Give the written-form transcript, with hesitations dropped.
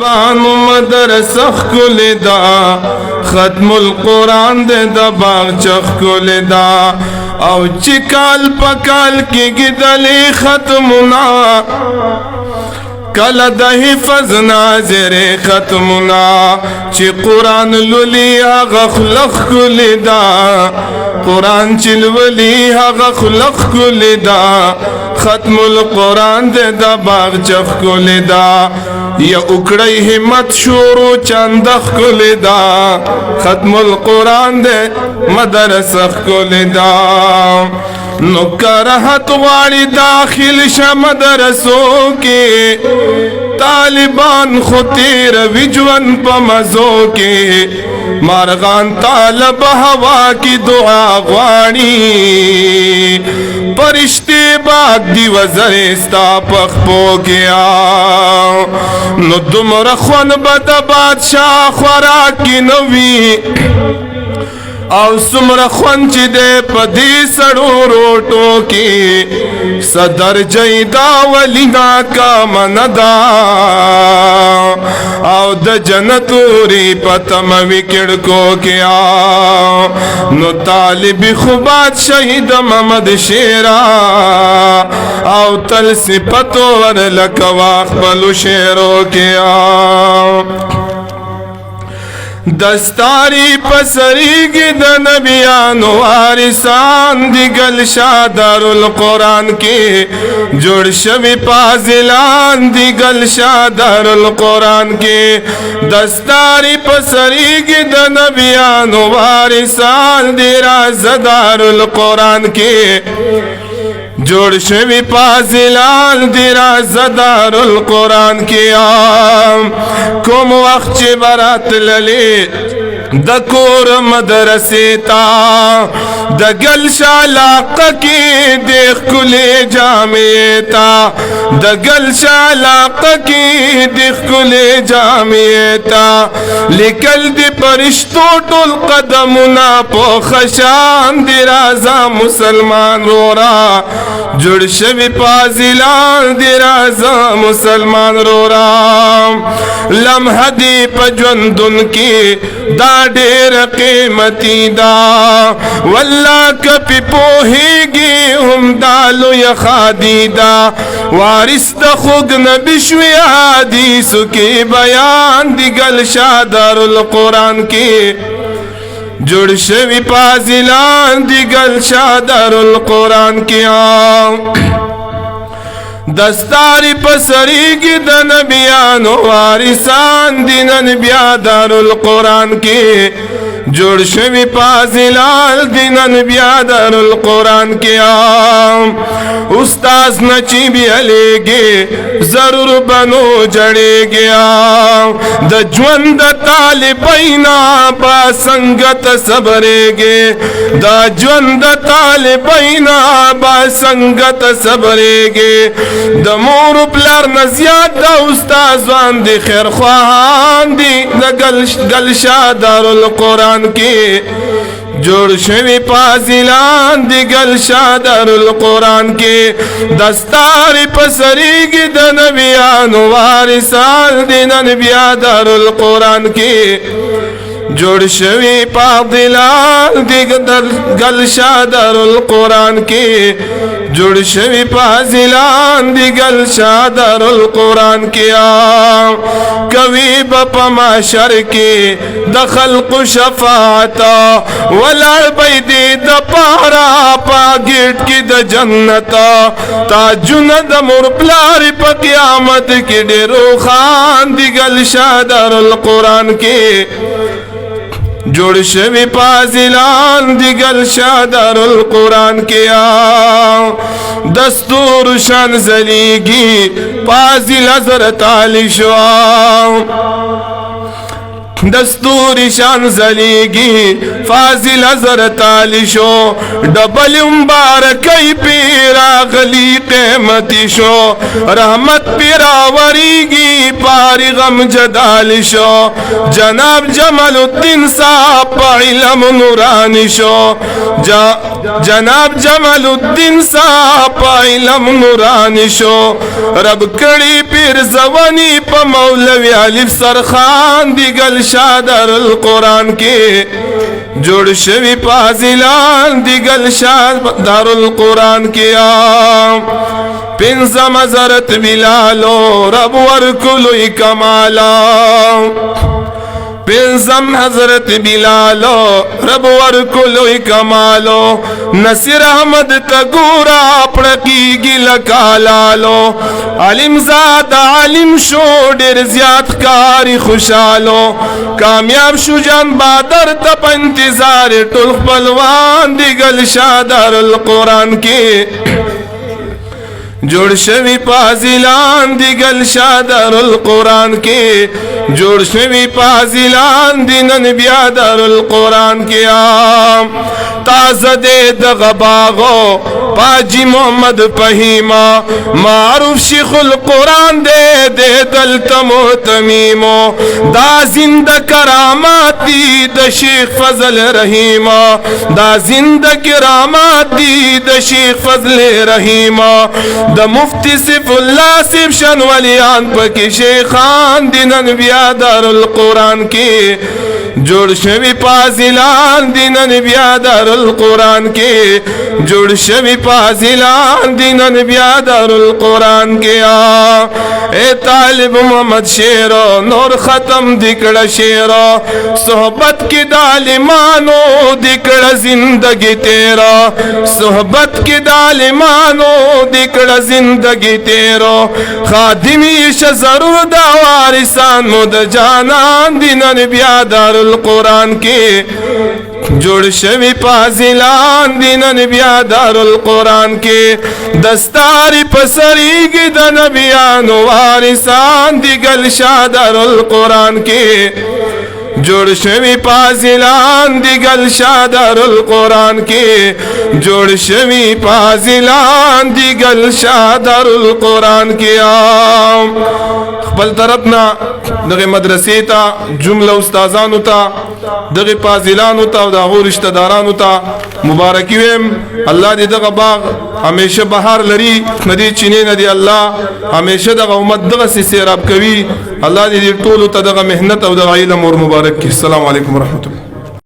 بانو مدرسه ښکلې ده، ختم القرآن دې د باغچه ښکلې ده، او چې کال په کال کېږي دلې ختمونه، کله د حفظ ناظرې ختمونه، چې قرآن لولي هغه خوله ښکلې ده، قرآن چې لولي هغه خوله ښکلې ده، ختم القرآن دې د باغچه ښکلې ده، یا اکڑی همت شورو چنده ښکلې ده، ختم القرآن دې مدرسه ښکلې ده، نو کراهت غواړي داخل شه مدرسو کې، طالبان خو تیروي ژوند په مزو کې، مارغان طالب هوا کی دعا غواړي، پرشتي باغ دی وزر ستا پخپو کې، نو دومره خوان به د بادشاه خوراکي نه وي، او سمره خوان چې دی په دې سړو روټو کې، صدر جیدا ولی ناکام نه ده، او د جنت وری په تموي کړکو کې، نو طالب خوبات شهید محمد شیرا، او تل صفت ورلک واخبلو شیرو کې، دستاری پسریگی د نبیانو وارثان دی گلشا دارالقرآن کی، جوڑ شوی پازلان دی گلشا دارالقرآن کی، دستاری پسریگی د نبیانو وارثان دی راز دارالقرآن کی، جوڑ شوی پازلان دی رازدار القرآن کی، کوم وقت چی برات للی د کور مدرسې تا، د گلشا علاقه کې د ښکلې جامې تا، د گلشا علاقه کې د ښکلې جامې تا، لیکل د پرشتو ټول قدمونه په خشان دی رازا مسلمان رورا، جوړ شوی پازلان دی رازا مسلمان رورا، لمحه دی په ژوندون کې دا ډېر قیمتي ده، والله که پې پوهېږي هم دا لویه ښادي ده، وارث د خوږ نبي شوي حدیثو کې بیان دی گلشا دارالقرآن کې، جوړ شوي فاضلان دی گلشا دارالقرآن کې، دستاری پسریگی د نبیانو وارثان دی نن بیا دارالقرآن کې، جوړ شوی فاضلان دی نن بیا دارالقرآن کې، استاذ نچی بیا لیږي ضرور بنو جړېږي، د ژوند طالبینا با سنگت صبرېږي، د ژوند طالبینا با سنگت صبرېږي، د مور پلار نه زیات د استادان دی خیر خواهان دی د گلشا دارالقرآن کې، جوړ شوی فاضلان دی گلشا دارالقرآن کې، دستاری پسریگی د نبیانو وارثان دی نن بیا دارالقرآن کې، جوړ شوی فاضلان دی گلشا دارالقرآن کې، جوړ شوی فاضلان دی گلشا دارالقرآن کې، کوي په محشر کې د خلق شفاعت، ولړ به دې د پاره په ګیټ کې د جنت، تاجونه د مور پلار په قیامت کې ډېرو خان دی گلشا دارالقرآن کې، جوړ شوی فاضلان دی گلشا دارالقرآن کې، دستور شان زلیگی فاضل حضرت علی شو، دستوری شان زلیگی فاضل حضرت علی شو ڈبل مبارکی پیرا غلی قیمتی شو رحمت پیرا وریگی پاری غم جدال شو جناب جمال الدین صاحب پا علم نورانی شو جناب جمال الدین صاحب پا علم نورانی شو رب کڑی پیر زوانی پا مولوی علیف سرخان دیگل شادر القرآن کے جوڑ شوی پازلان دیگل شادر القرآن کے پنزم حضرت بلالو رب ورکلوی کمالا پنزم حضرت بلالو رب ورکلوی کمالو نصیر احمد تگورا پڑکی گی لکالالو علم زاد علم شو ڈیر زیاد کاری خوشالو کامیاب شو جان بادر تپ انتظار ٹلخ بلوان دیگل شادر القرآن کی جوڑ شوی پازلان دیگل شادر القرآن کے جوڑ شوی پازلان دینن بیادر القرآن کے تازہ دے دغباغو پاجی محمد پہیما معروف شیخ القرآن دے دے دلتمو تمیمو دا زندہ کرامات دی دا شیخ فضل رحیما دا زندہ کرامات دی دا شیخ فضل رحیما دا مفتی صف اللہ صف شنولیان پکی شیخان دینن بیادر القرآن کی جوڑ شوی پازلان دینن بیادر القرآن کی جوڑ شوی پازلان دینن بیادر القرآن کی اے طالب محمد شیرو نور ختم دکڑ شیرو صحبت کی دالمانو دکڑ زندگی تیرا صحبت کی دالمانو دکڑ زندگی تیرو خادمی ضرور دا وارثان مد جانان دینن بیادر القرآن کی جوڑ شوی پازلان دینن بیادر القرآن کی دستاری پسری گی دا نبیان وارثان دیگل شادر القرآن کی جوڑ شوی پازلان دیگل شادر القرآن کی جوڑ شوی پازلان دیگل شادر القرآن کی خپل طرفنا دغه مدرسې ته جمله استادانو ته دغه پازلانو ته او دغه رشتہ دارانو ته مبارکي ویم الله دې دغه باغ همیشه بهار لري ندی چینه ندی الله همیشه دغه امت دغه سیراب کوي الله دې ټول ته دغه مهنت او دغه علم اور مبارک السلام علیکم ورحمت الله